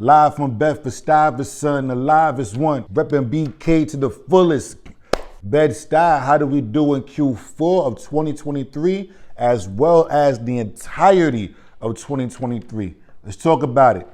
live from Bedford-Stuyvesant, the livest one, repping BK to the fullest. Bed-Stuy, how do we do in Q4 of 2023, as well as the entirety of 2023? Let's talk about it.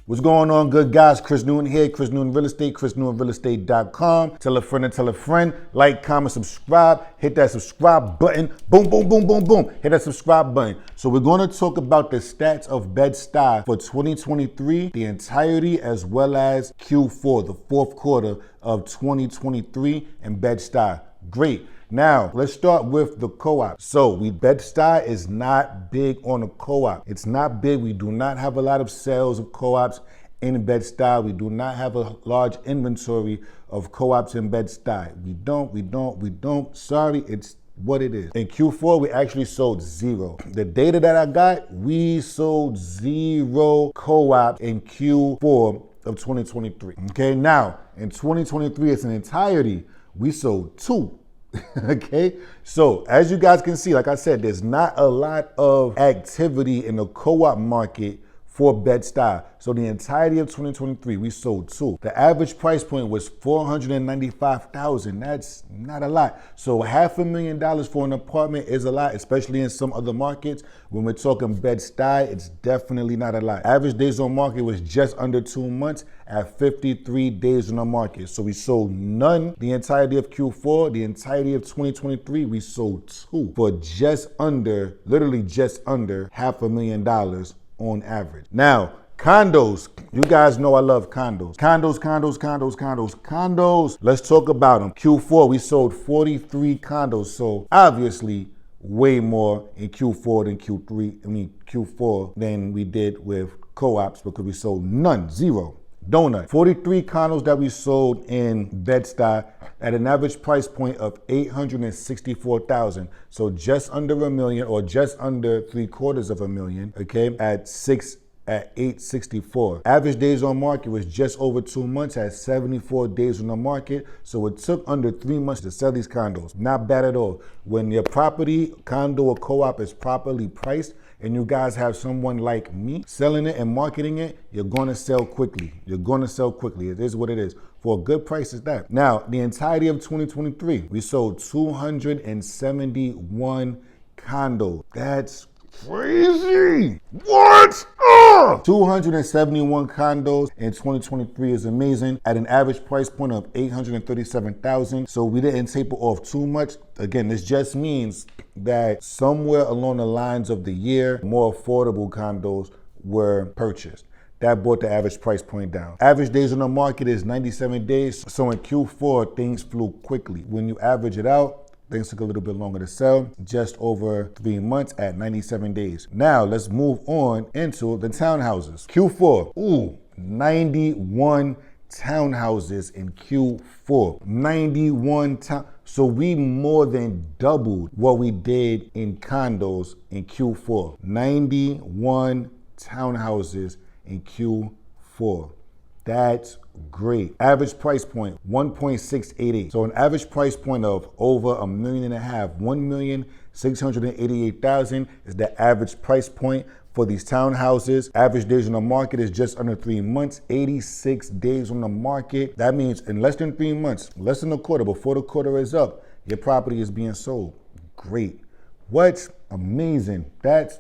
What's going on, good guys? Chris Newton here, Chris Newton Real Estate, chrisnewtonrealestate.com. Tell a friend and tell a friend. Like, comment, subscribe. Hit that subscribe button. Boom, boom, boom, boom, boom. Hit that subscribe button. So we're going to talk about the stats of Bed-Stuy for 2023, the entirety, as well as Q4, the fourth quarter of 2023 in Bed-Stuy. Great. Now, let's start with the co-op. So, Bed-Stuy is not big on the co-op. It's not big. We do not have a lot of sales of co-ops in Bed-Stuy. We do not have a large inventory of co-ops in Bed-Stuy. We don't. Sorry, it's what it is. In Q4, we actually sold 0. The data that I got, we sold 0 co-ops in Q4 of 2023. Okay, now, in 2023, it's an entirety, we sold 2. Okay, so as you guys can see, like I said, there's not a lot of activity in the co-op market for Bed-Stuy. So the entirety of 2023, we sold 2. The average price point was $495,000. That's not a lot. So $500,000 for an apartment is a lot, especially in some other markets. When we're talking Bed-Stuy, it's definitely not a lot. Average days on market was just under 2 months at 53 days on the market. So we sold none the entirety of Q4. The entirety of 2023, we sold 2 for just under, literally just under $500,000 on average. Now, condos. You guys know I love condos. Condos. Let's talk about them. Q4, we sold 43 condos. So obviously way more in Q4 than Q4 than we did with co-ops, because we sold none, 0. Donut. 43 condos that we sold in Bed-Stuy at an average price point of $864,000. So just under $1 million, or just under $750,000, okay, at 864. Average days on market was just over 2 months at 74 days on the market. So it took under 3 months to sell these condos. Not bad at all. When your property, condo, or co-op is properly priced, and you guys have someone like me selling it and marketing it, you're going to sell quickly. You're going to sell quickly. It is what it is. For a good price is that. Now, the entirety of 2023, we sold 271 condos. That's crazy. What? 271 condos in 2023 is amazing at an average price point of $837,000. So we didn't taper off too much. Again, this just means that somewhere along the lines of the year, more affordable condos were purchased. That brought the average price point down. Average days on the market is 97 days. So in Q4, things flew quickly. When you average it out, things took a little bit longer to sell, just over 3 months at 97 days. Now let's move on into the townhouses. Q4, 91 townhouses in Q4. 91 So we more than doubled what we did in condos in Q4. 91 townhouses in Q4. That's great. Average price point, 1.688. So an average price point of over $1.5 million, 1,688,000 is the average price point for these townhouses. Average days on the market is just under 3 months, 86 days on the market. That means in less than 3 months, less than a quarter, before the quarter is up, your property is being sold. Great. What's amazing? That's,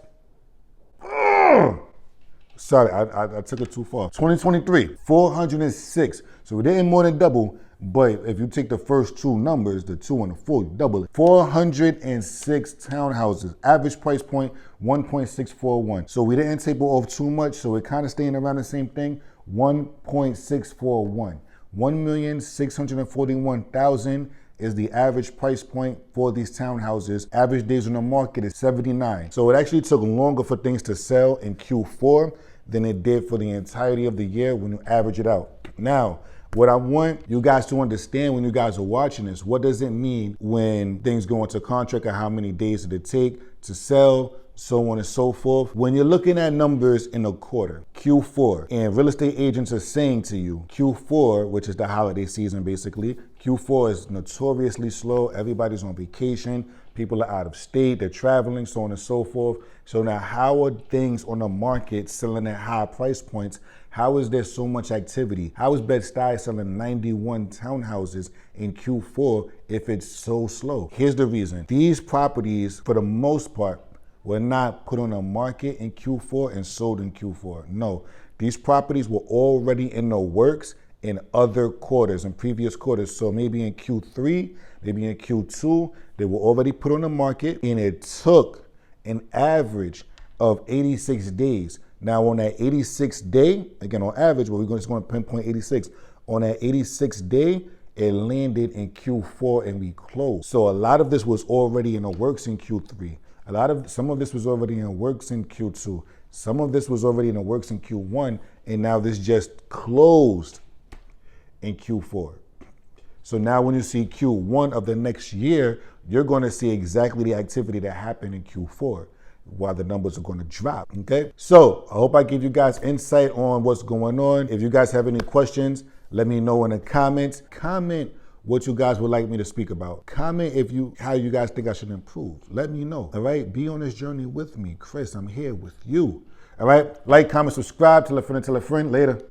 sorry, I took it too far. 2023, 406. So we didn't more than double, but if you take the first 2 numbers, the 2 and the 4, you double it. 406 townhouses. Average price point, 1.641. So we didn't taper off too much, so we're kind of staying around the same thing, 1.641. 1,641,000 is the average price point for these townhouses. Average days on the market is 79. So it actually took longer for things to sell in Q4 than it did for the entirety of the year when you average it out. Now, what I want you guys to understand when you guys are watching this, what does it mean when things go into contract, and how many days did it take to sell so on and so forth. When you're looking at numbers in a quarter, Q4, and real estate agents are saying to you, Q4, which is the holiday season basically, Q4 is notoriously slow. Everybody's on vacation. People are out of state. They're traveling, so on and so forth. So now how are things on the market selling at high price points? How is there so much activity? How is Bed-Stuy selling 91 townhouses in Q4 if it's so slow? Here's the reason. These properties, for the most part, were not put on the market in Q4 and sold in Q4. No, these properties were already in the works in other quarters, in previous quarters. So maybe in Q3, maybe in Q2, they were already put on the market, and it took an average of 86 days. Now on that 86th day, again on average, but we're just going to pinpoint 86. On that 86th day, it landed in Q4 and we closed. So a lot of this was already in the works in Q3. Some of this was already in the works in Q2. Some of this was already in the works in Q1, and now this just closed in Q4. So now when you see Q1 of the next year, you're going to see exactly the activity that happened in Q4, while the numbers are going to drop, okay? So I hope I give you guys insight on what's going on. If you guys have any questions, let me know in the comments. Comment what you guys would like me to speak about. Comment how you guys think I should improve. Let me know, all right? Be on this journey with me. Chris, I'm here with you, all right? Like, comment, subscribe, tell a friend, later.